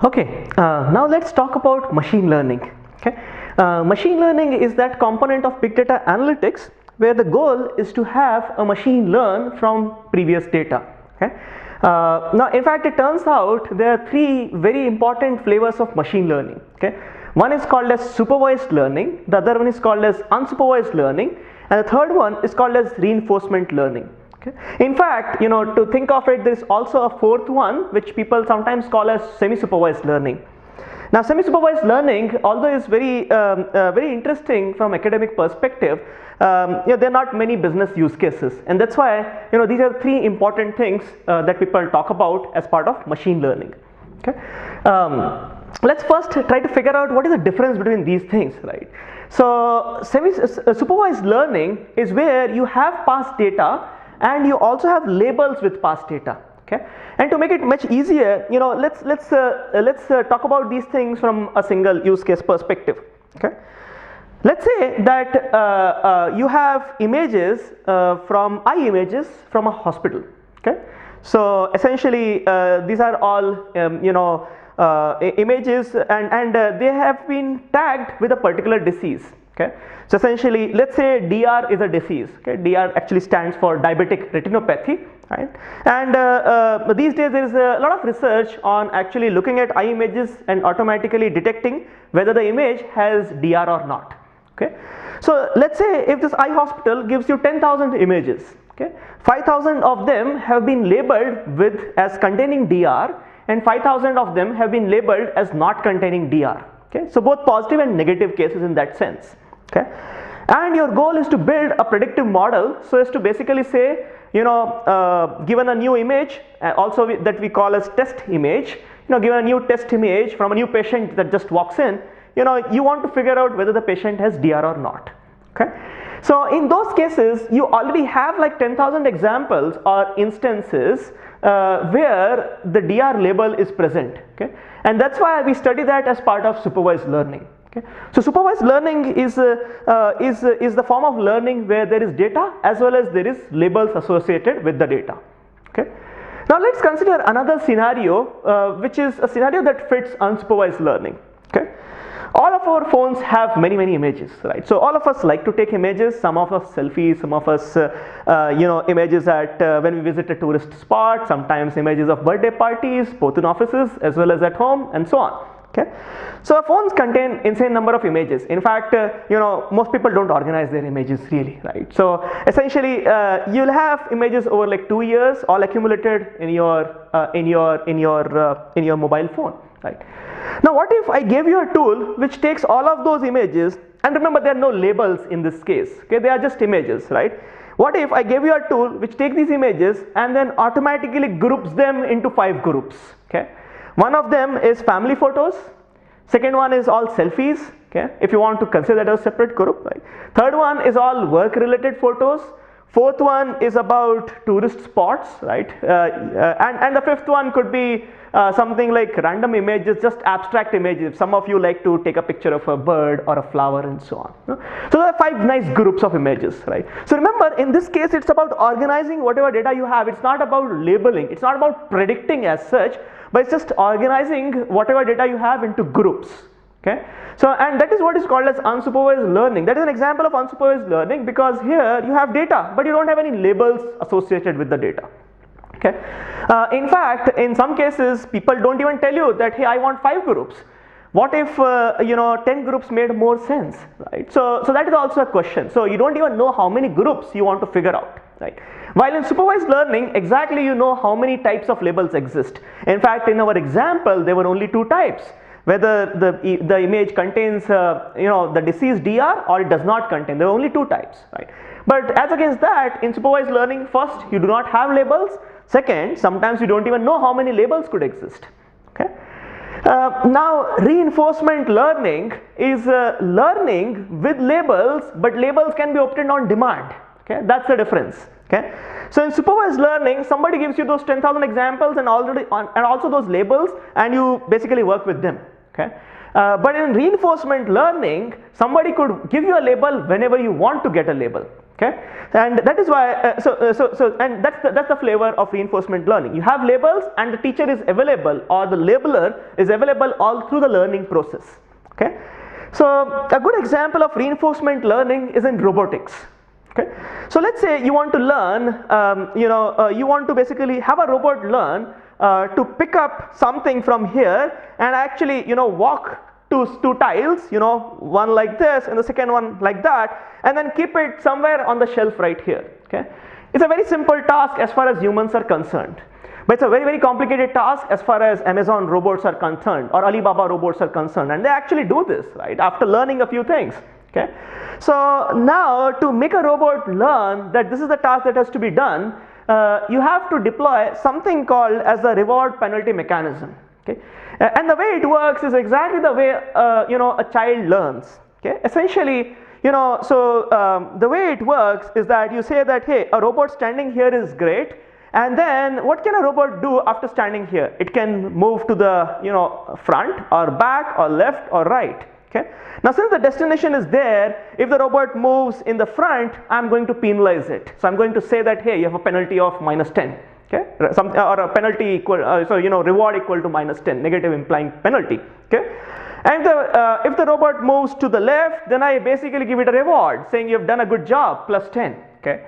Okay, now let's talk about machine learning. Okay, machine learning is that component of big data analytics where the goal is to have a machine learn from previous data. Okay, now in fact it turns out there are three very important flavors of machine learning. Okay, one is called as supervised learning, the other one is called as unsupervised learning, and the third one is called as reinforcement learning. Okay. In fact, to think of it, there is also a fourth one which people sometimes call as semi-supervised learning. Now, semi-supervised learning, although is very interesting from academic perspective, there are not many business use cases, and that's why these are three important things that people talk about as part of machine learning. Okay. Let's first try to figure out what is the difference between these things, right? So, supervised learning is where you have past data and you also have labels with past data. Okay, and to make it much easier, let's talk about these things from a single use case perspective. Okay, let's say that you have images from eye images from a hospital. Okay, so essentially these are all images and they have been tagged with a particular disease. Okay, so essentially let's say DR is a disease. Okay, DR actually stands for diabetic retinopathy, right? And these days there is a lot of research on actually looking at eye images and automatically detecting whether the image has DR or not. Okay, so let's say if this eye hospital gives you 10,000 images, okay, 5,000 of them have been labeled with as containing DR and 5,000 of them have been labeled as not containing DR. Okay, so both positive and negative cases in that sense. Okay, and your goal is to build a predictive model so as to basically say, given a new image, also that we call as test image, given a new test image from a new patient that just walks in, you want to figure out whether the patient has DR or not. Okay, so in those cases you already have like 10,000 examples or instances where the DR label is present. Okay, and that's why we study that as part of supervised learning. Okay, so supervised learning is the form of learning where there is data as well as there is labels associated with the data. Okay, now let's consider another scenario which is a scenario that fits unsupervised learning. Okay, all of our phones have many images, right? So all of us like to take images, some of us selfies, some of us images at when we visit a tourist spot, sometimes images of birthday parties, both in offices as well as at home, and so on. Okay, so phones contain insane number of images. In fact, most people don't organize their images really, right? So essentially you'll have images over like 2 years all accumulated in your mobile phone, right? Now what if I gave you a tool which takes all of those images, and remember there are no labels in this case, okay, they are just images, right? What if I gave you a tool which takes these images and then automatically groups them into 5 groups? Okay, one of them is family photos, second one is all selfies, okay, if you want to consider that as a separate group, right? Third one is all work related photos, fourth one is about tourist spots, right? And the fifth one could be something like random images, just abstract images. Some of you like to take a picture of a bird or a flower and so on. So there are 5 nice groups of images, right? So remember, in this case it's about organizing whatever data you have. It's not about labeling, it's not about predicting as such, but it's just organizing whatever data you have into groups. Okay, so and that is what is called as unsupervised learning. That is an example of unsupervised learning because here you have data but you don't have any labels associated with the data. Okay, in fact in some cases people don't even tell you that hey, I want 5 groups. What if 10 groups made more sense, right? So that is also a question. So you don't even know how many groups you want to figure out, right? While in supervised learning, exactly you know how many types of labels exist. In fact, in our example there were only 2 types, whether the image contains the disease DR or it does not contain. There are only 2 types, right? But as against that, in supervised learning, first you do not have labels, second sometimes you don't even know how many labels could exist. Okay, now reinforcement learning is learning with labels, but labels can be obtained on demand. Okay, that's the difference. Okay, so in supervised learning somebody gives you those 10,000 examples and also those labels, and you basically work with them. Okay, but in reinforcement learning somebody could give you a label whenever you want to get a label. Okay, and that is why and that's the flavor of reinforcement learning. You have labels and the teacher is available, or the labeler is available all through the learning process. Okay, so a good example of reinforcement learning is in robotics. Okay, so let's say you want to learn, you want to basically have a robot learn to pick up something from here and actually walk two tiles, one like this and the second one like that, and then keep it somewhere on the shelf right here. Okay, it's a very simple task as far as humans are concerned, but it's a very complicated task as far as Amazon robots are concerned or Alibaba robots are concerned, and they actually do this right after learning a few things. Okay, so now to make a robot learn that this is the task that has to be done, you have to deploy something called as the reward penalty mechanism. Okay, and the way it works is exactly the way a child learns. Okay, essentially, the way it works is that you say that, hey, a robot standing here is great, and then what can a robot do after standing here? It can move to the front or back or left or right. Okay, now since the destination is there, if the robot moves in the front, I'm going to penalize it. So I'm going to say that, hey, you have a penalty of -10. Okay, or a penalty equal, reward equal to -10, negative implying penalty. Okay, and if the robot moves to the left, then I basically give it a reward saying you have done a good job, +10. Okay,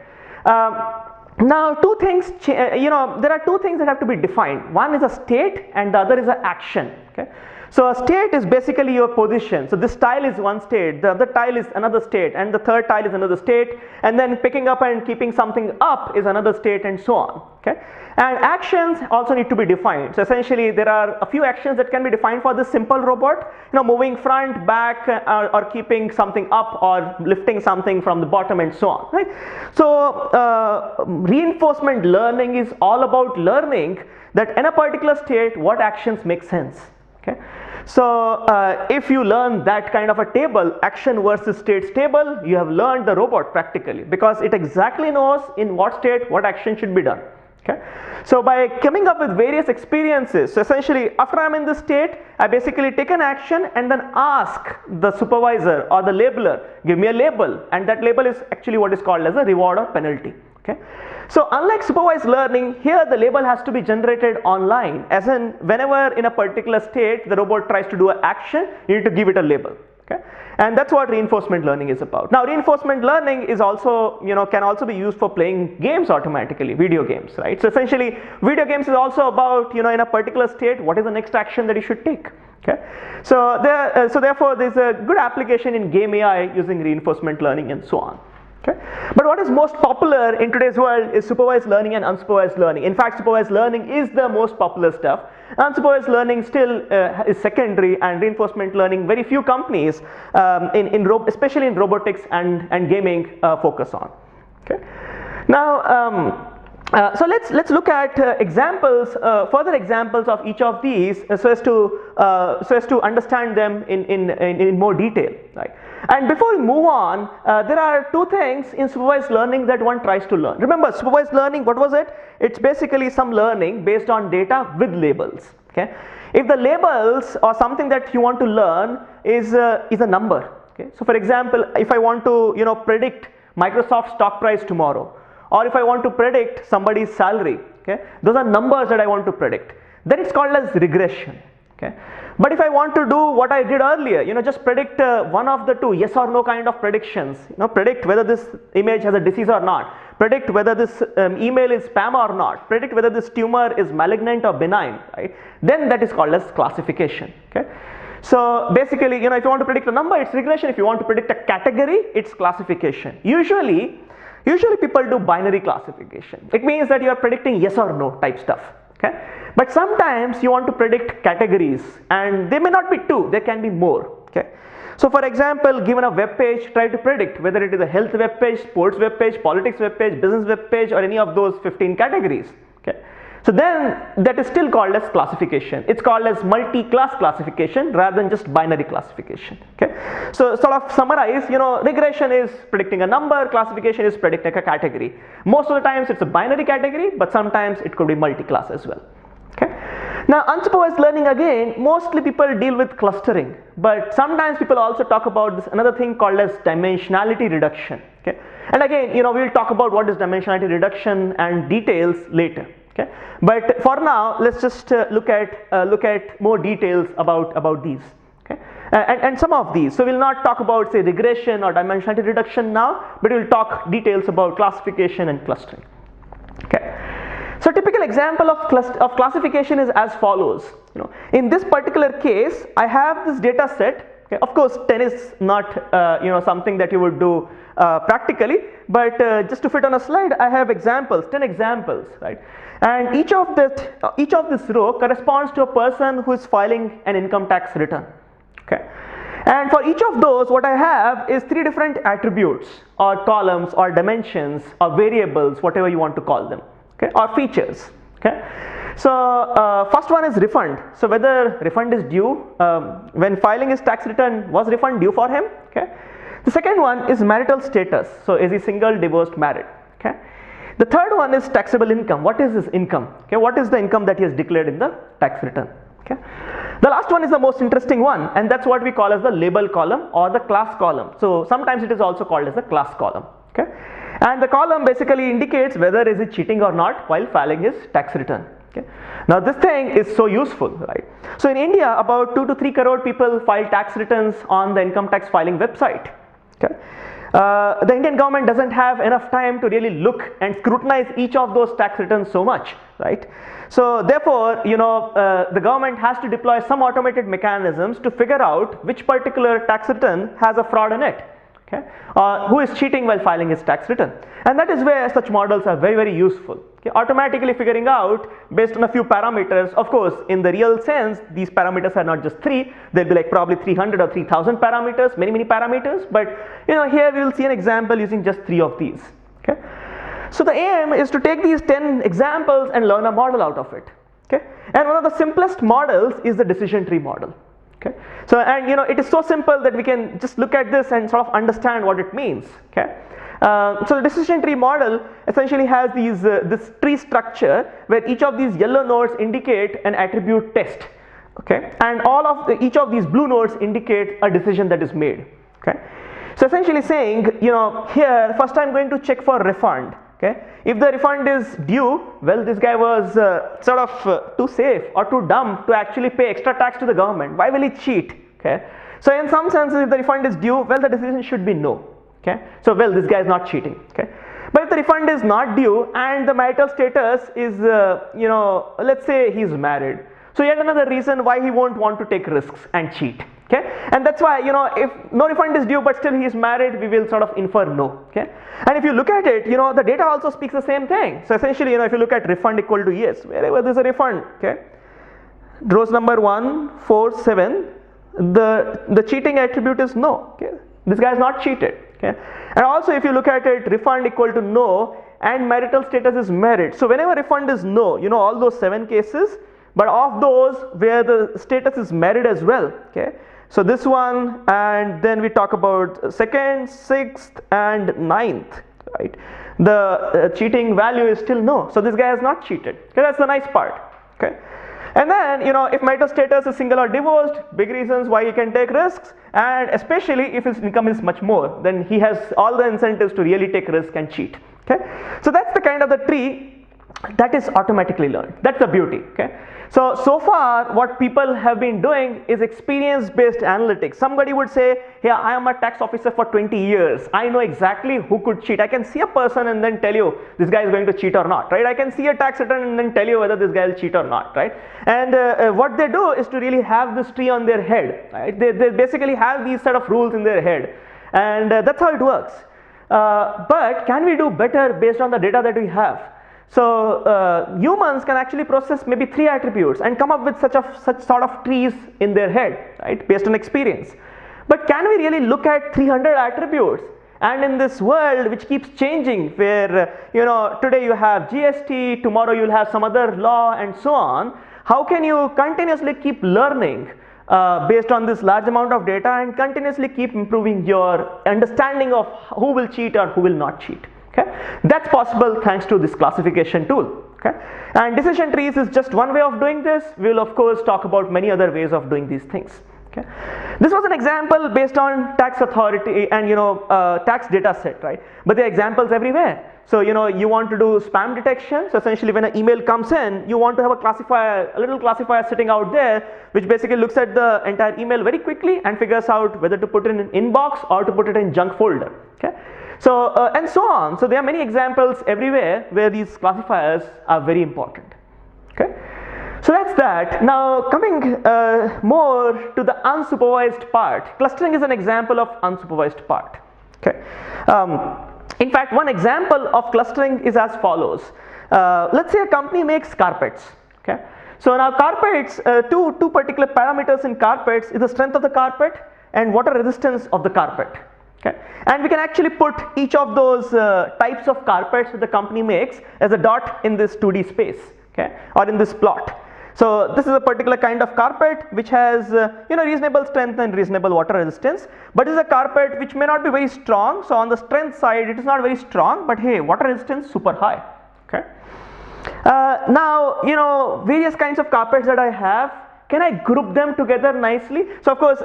now two things, there are two things that have to be defined. One is a state and the other is an action. Okay, so a state is basically your position. So this tile is one state, the other tile is another state, and the third tile is another state, and then picking up and keeping something up is another state, and so on. Okay, and actions also need to be defined. So essentially there are a few actions that can be defined for this simple robot, moving front, back, or keeping something up or lifting something from the bottom, and so on. Right? So reinforcement learning is all about learning that in a particular state what actions make sense. Okay, so if you learn that kind of a table, action versus states table, you have learned the robot practically, because it exactly knows in what state what action should be done. Okay, so by coming up with various experiences, so essentially after I'm in this state, I basically take an action and then ask the supervisor or the labeler, give me a label, and that label is actually what is called as a reward or penalty. Okay, so unlike supervised learning, here the label has to be generated online, as in whenever in a particular state the robot tries to do an action, you need to give it a label. Okay, and that's what reinforcement learning is about. Now reinforcement learning is also, can also be used for playing games automatically, video games, right? So essentially video games is also about, in a particular state, what is the next action that you should take. Okay, so therefore there's a good application in game AI using reinforcement learning and so on. Okay, but what is most popular in today's world is supervised learning and unsupervised learning. In fact, supervised learning is the most popular stuff. Unsupervised learning still is secondary, and reinforcement learning very few companies, especially in robotics and gaming, focus on. Okay, now so let's look at examples, further examples of each of these, so as to understand them in more detail, right? And before we move on, there are two things in supervised learning that one tries to learn. Remember, supervised learning, what was it? It's basically some learning based on data with labels. Okay, if the labels or something that you want to learn is a number. Okay, so for example, if I want to predict Microsoft stock price tomorrow, or if I want to predict somebody's salary, okay, those are numbers that I want to predict, then it's called as regression. Okay, but if I want to do what I did earlier, just predict one of the two yes or no kind of predictions, predict whether this image has a disease or not, predict whether this email is spam or not, predict whether this tumor is malignant or benign, right? Then that is called as classification. Okay, so basically, if you want to predict a number, it's regression. If you want to predict a category, it's classification. Usually people do binary classification. It means that you are predicting yes or no type stuff. Okay, but sometimes you want to predict categories, and they may not be two, there can be more. Okay, so for example, given a web page, try to predict whether it is a health web page, sports web page, politics web page, business web page, or any of those 15 categories. Okay, so then that is still called as classification. It's called as multi-class classification rather than just binary classification. Okay, so sort of summarize, regression is predicting a number, classification is predicting a category. Most of the times it's a binary category, but sometimes it could be multi-class as well. Okay, Now, unsupervised learning, again, mostly people deal with clustering, but sometimes people also talk about this another thing called as dimensionality reduction. Okay, and again, we'll talk about what is dimensionality reduction and details later. Okay, but for now, let's just look at more details about these. Okay, and some of these. So we'll not talk about, say, regression or dimensionality reduction now, but we'll talk details about classification and clustering. Okay. So typical example of classification is as follows. In this particular case, I have this data set. Okay, of course, 10 is not something that you would do practically, but just to fit on a slide, I have examples, 10 examples, right? And each of this row corresponds to a person who is filing an income tax return. Okay, and for each of those, what I have is 3 different attributes or columns or dimensions or variables, whatever you want to call them. Okay, or features. Okay, so first one is refund. So whether refund is due when filing his tax return, was refund due for him? Okay. The second one is marital status. So is he single, divorced, married? Okay. The third one is taxable income. What is his income? Okay, what is the income that he has declared in the tax return? Okay. The last one is the most interesting one, and that's what we call as the label column or the class column. So sometimes it is also called as the class column. Okay. And the column basically indicates whether is he cheating or not while filing his tax return. Okay. Now this thing is so useful, right? So in India, about 2 to 3 crore people file tax returns on the income tax filing website. Okay. The Indian government doesn't have enough time to really look and scrutinize each of those tax returns so much, right? So therefore, the government has to deploy some automated mechanisms to figure out which particular tax return has a fraud in it. Okay, who is cheating while filing his tax return, and that is where such models are very, very useful. Okay, automatically figuring out based on a few parameters. Of course, in the real sense, these parameters are not just 3; they'll be like probably 300 or 3,000 parameters, many parameters. But here we will see an example using just 3 of these. Okay, so the aim is to take these 10 examples and learn a model out of it. Okay, and one of the simplest models is the decision tree model. Okay. So, and it is so simple that we can just look at this and sort of understand what it means. Okay. So the decision tree model essentially has this tree structure where each of these yellow nodes indicate an attribute test. Okay, and each of these blue nodes indicate a decision that is made. Okay, so essentially saying, here first I'm going to check for refund. Okay, if the refund is due, well, this guy was sort of too safe or too dumb to actually pay extra tax to the government. Why will he cheat? Okay, so in some sense, if the refund is due, well, the decision should be no. Okay, so well, this guy is not cheating. Okay, but if the refund is not due and the marital status is, let's say he's married, so yet another reason why he won't want to take risks and cheat. Okay, and that's why if no refund is due but still he is married, we will sort of infer no. Okay, and if you look at it, the data also speaks the same thing. So essentially, if you look at refund equal to yes, wherever there's a refund, okay, rows number 1, 4, 7, the cheating attribute is no. Okay, this guy is not cheated. Okay, and also if you look at it, refund equal to no and marital status is married. So whenever refund is no, all those 7 cases, but of those where the status is married as well. Okay. So this one, and then we talk about 2nd, 6th and 9th, right? The cheating value is still no. So this guy has not cheated. Okay, that's the nice part. Okay. And then, if marital status is single or divorced, big reasons why he can take risks, and especially if his income is much more, then he has all the incentives to really take risk and cheat. Okay. So that's the kind of the tree that is automatically learned. That's the beauty. Okay. So far what people have been doing is experience based analytics. Somebody would say, hey, I am a tax officer for 20 years. I know exactly who could cheat. I can see a person and then tell you this guy is going to cheat or not, right? I can see a tax return and then tell you whether this guy will cheat or not, right? And what they do is to really have this tree on their head, right? They basically have these set of rules in their head, and that's how it works. But can we do better based on the data that we have? So humans can actually process maybe 3 attributes and come up with such sort of trees in their head, right, based on experience. But can we really look at 300 attributes? And in this world which keeps changing, where today you have GST, tomorrow you'll have some other law and so on, how can you continuously keep learning based on this large amount of data and continuously keep improving your understanding of who will cheat or who will not cheat? Okay, that's possible thanks to this classification tool. Okay, and decision trees is just one way of doing this. We will of course talk about many other ways of doing these things. Okay, this was an example based on tax authority and tax data set, right? But there are examples everywhere. So you want to do spam detection. So essentially, when an email comes in, you want to have a classifier, a little classifier sitting out there, which basically looks at the entire email very quickly and figures out whether to put it in an inbox or to put it in junk folder. Okay, so and so on. So there are many examples everywhere where these classifiers are very important. Okay, so that's that. Now coming more to the unsupervised part. Clustering is an example of unsupervised part. Okay. In fact, one example of clustering is as follows. Let's say a company makes carpets. Okay, so now carpets, two particular parameters in carpets is the strength of the carpet and water resistance of the carpet. Okay, and we can actually put each of those types of carpets that the company makes as a dot in this 2D space, okay, or in this plot. So this is a particular kind of carpet which has reasonable strength and reasonable water resistance, but is a carpet which may not be very strong. So on the strength side it is not very strong, but hey, water resistance super high. Okay, now various kinds of carpets that I have, can I group them together nicely? So of course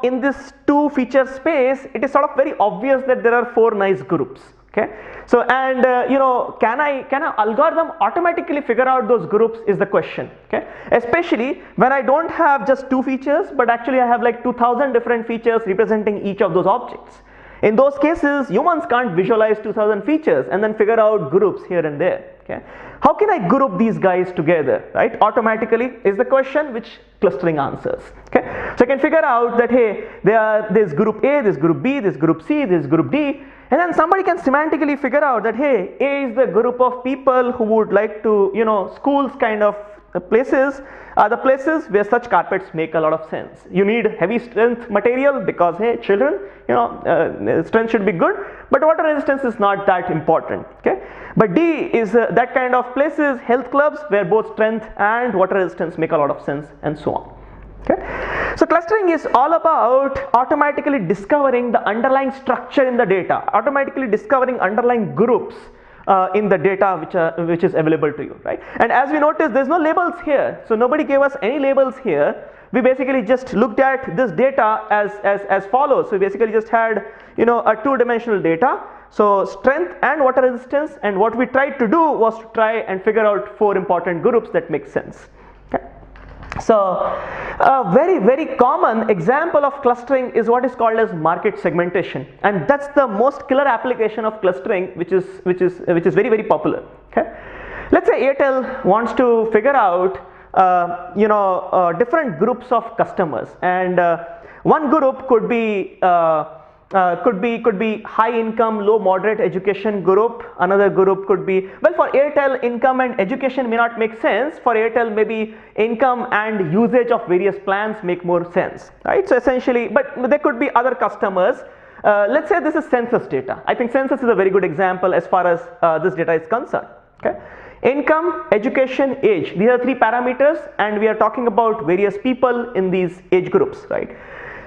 in this 2 feature space it is sort of very obvious that there are 4 nice groups. Okay, so and can an algorithm automatically figure out those groups is the question. Okay, especially when I don't have just 2 features, but actually I have like 2000 different features representing each of those objects. In those cases, humans can't visualize 2000 features and then figure out groups here and there. Okay, how can I group these guys together, right, automatically is the question which clustering answers. Okay, so I can figure out that hey, there's group A, there's group B, there's group C, there's group D, and then somebody can semantically figure out that hey, A is the group of people who would like to, schools kind of places are the places where such carpets make a lot of sense. You need heavy strength material because hey, children, strength should be good, but water resistance is not that important. Okay, but D is that kind of places, health clubs, where both strength and water resistance make a lot of sense, and so on. Okay, so clustering is all about automatically discovering the underlying structure in the data, automatically discovering underlying groups in the data which is available to you, right? And as we notice, there's no labels here, so nobody gave us any labels here. We basically just looked at this data as follows. So we basically just had a 2-dimensional data, so strength and water resistance, and what we tried to do was to try and figure out 4 important groups that make sense. Okay, so a very common example of clustering is what is called as market segmentation, and that's the most killer application of clustering, which is very popular. Okay, let's say Airtel wants to figure out different groups of customers, and one group could be high income, low moderate education group. Another group could be, well, for Airtel, income and education may not make sense. For Airtel, maybe income and usage of various plans make more sense, right? So essentially, but there could be other customers. Let's say this is census data. I think census is a very good example as far as this data is concerned. Okay, income, education, age, these are 3 parameters, and we are talking about various people in these age groups, right?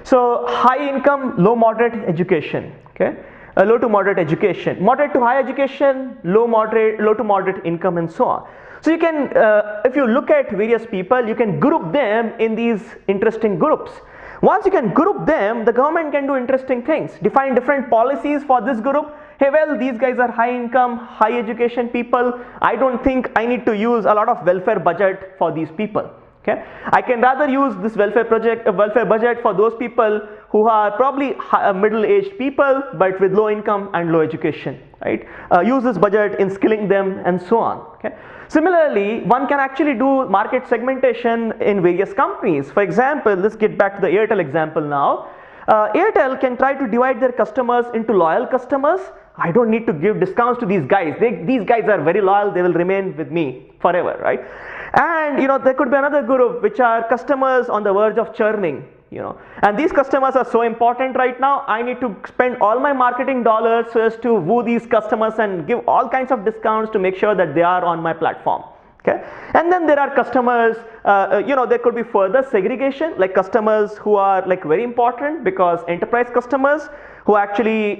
So high income, low moderate education, okay, low to moderate education, moderate to high education, low to moderate income, and so on. So you can, if you look at various people, you can group them in these interesting groups. Once you can group them, the government can do interesting things, define different policies for this group. Hey, well, these guys are high income, high education people. I don't think I need to use a lot of welfare budget for these people. Okay, I can rather use this welfare budget for those people who are probably middle-aged people but with low income and low education, right? Use this budget in skilling them and so on. Okay, similarly, one can actually do market segmentation in various companies. For example, let's get back to the Airtel example now. Airtel can try to divide their customers into loyal customers. I don't need to give discounts to these guys. These guys are very loyal. They will remain with me forever, right? And there could be another group which are customers on the verge of churning, and these customers are so important right now. I need to spend all my marketing dollars so as to woo these customers and give all kinds of discounts to make sure that they are on my platform. Okay, and then there are customers, there could be further segregation, like customers who are like very important because enterprise customers who actually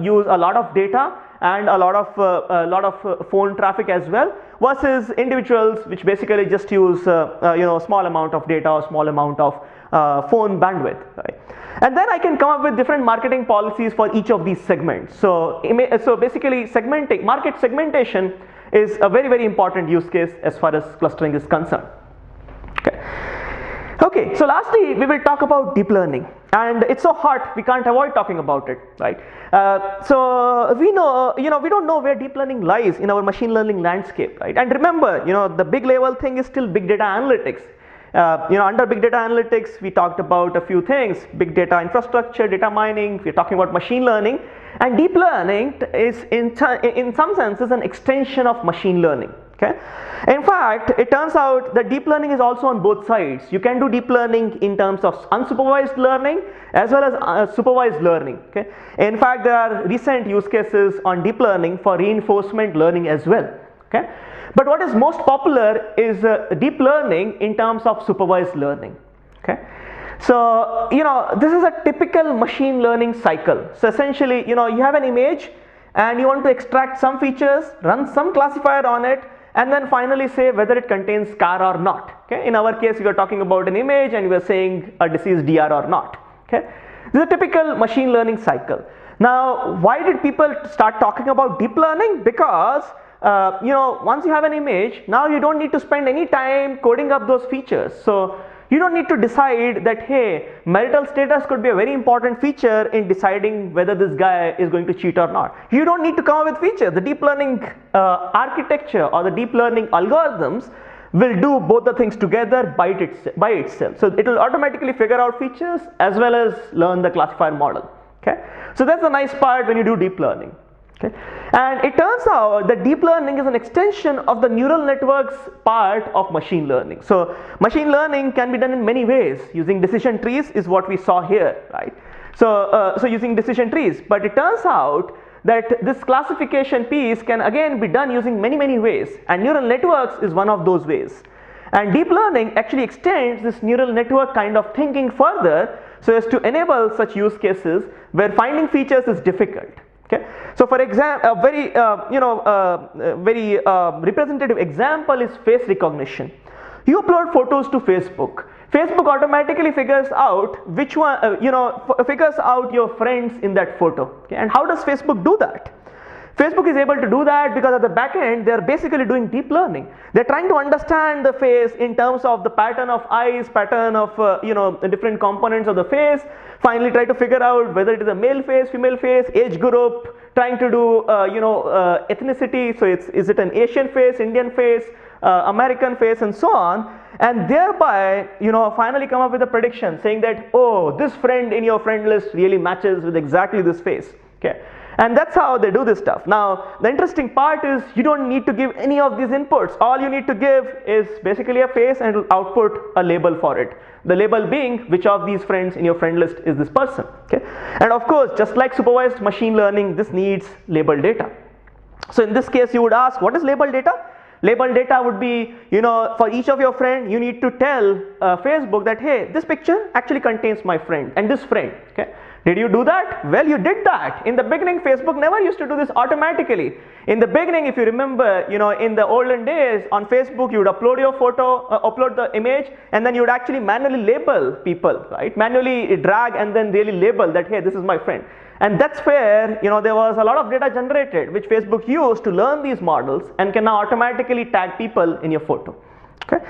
use a lot of data and a lot of phone traffic as well. versus individuals which basically just use small amount of data or small amount of phone bandwidth, right? And then I can come up with different marketing policies for each of these segments. So basically market segmentation is a very, very important use case as far as clustering is concerned. Okay, so lastly we will talk about deep learning, and it's so hot we can't avoid talking about it, right? So we know, we don't know where deep learning lies in our machine learning landscape, right? And remember, the big level thing is still big data analytics. Under big data analytics we talked about a few things: big data infrastructure, data mining. We're talking about machine learning, and deep learning is in some sense is an extension of machine learning. Okay. In fact, it turns out that deep learning is also on both sides. You can do deep learning in terms of unsupervised learning as well as supervised learning. Okay. In fact, there are recent use cases on deep learning for reinforcement learning as well. Okay. But what is most popular is deep learning in terms of supervised learning. Okay. So, this is a typical machine learning cycle. So essentially, you have an image and you want to extract some features, run some classifier on it, and then finally say whether it contains scar or not. Okay. In our case, we are talking about an image and we are saying a disease DR or not. Okay. This is a typical machine learning cycle. Now, why did people start talking about deep learning? Because once you have an image, now you don't need to spend any time coding up those features. So you don't need to decide that, hey, marital status could be a very important feature in deciding whether this guy is going to cheat or not. You don't need to come up with features. The deep learning architecture or the deep learning algorithms will do both the things together by itself. So it will automatically figure out features as well as learn the classifier model. Okay. So that's the nice part when you do deep learning. Okay. And it turns out that deep learning is an extension of the neural networks part of machine learning. So machine learning can be done in many ways. Using decision trees is what we saw here, right? So using decision trees, but it turns out that this classification piece can again be done using many ways, and neural networks is one of those ways. And deep learning actually extends this neural network kind of thinking further so as to enable such use cases where finding features is difficult. Okay. So for example, a very representative example is face recognition. You upload photos to Facebook. Facebook automatically figures out which one, figures out your friends in that photo. Okay. And how does Facebook do that? Facebook is able to do that because at the back end they are basically doing deep learning. They're trying to understand the face in terms of the pattern of eyes, pattern of the different components of the face. Finally, try to figure out whether it is a male face, female face, age group. Trying to do ethnicity. So is it an Asian face, Indian face, American face, and so on. And thereby finally come up with a prediction saying that, oh, this friend in your friend list really matches with exactly this face. Okay. And that's how they do this stuff. Now, the interesting part is you don't need to give any of these inputs. All you need to give is basically a face and it will output a label for it. The label being which of these friends in your friend list is this person. Okay? And of course, just like supervised machine learning, this needs label data. So in this case, you would ask, what is label data? Label data would be, for each of your friend, you need to tell Facebook that, hey, this picture actually contains my friend and this friend. Okay? Did you do that? Well, you did that. In the beginning, Facebook never used to do this automatically. In the beginning, if you remember, in the olden days on Facebook, you would upload your photo, upload the image, and then you would actually manually label people, right? Manually drag and then really label that, hey, this is my friend. And that's where, there was a lot of data generated, which Facebook used to learn these models and can now automatically tag people in your photo. Okay.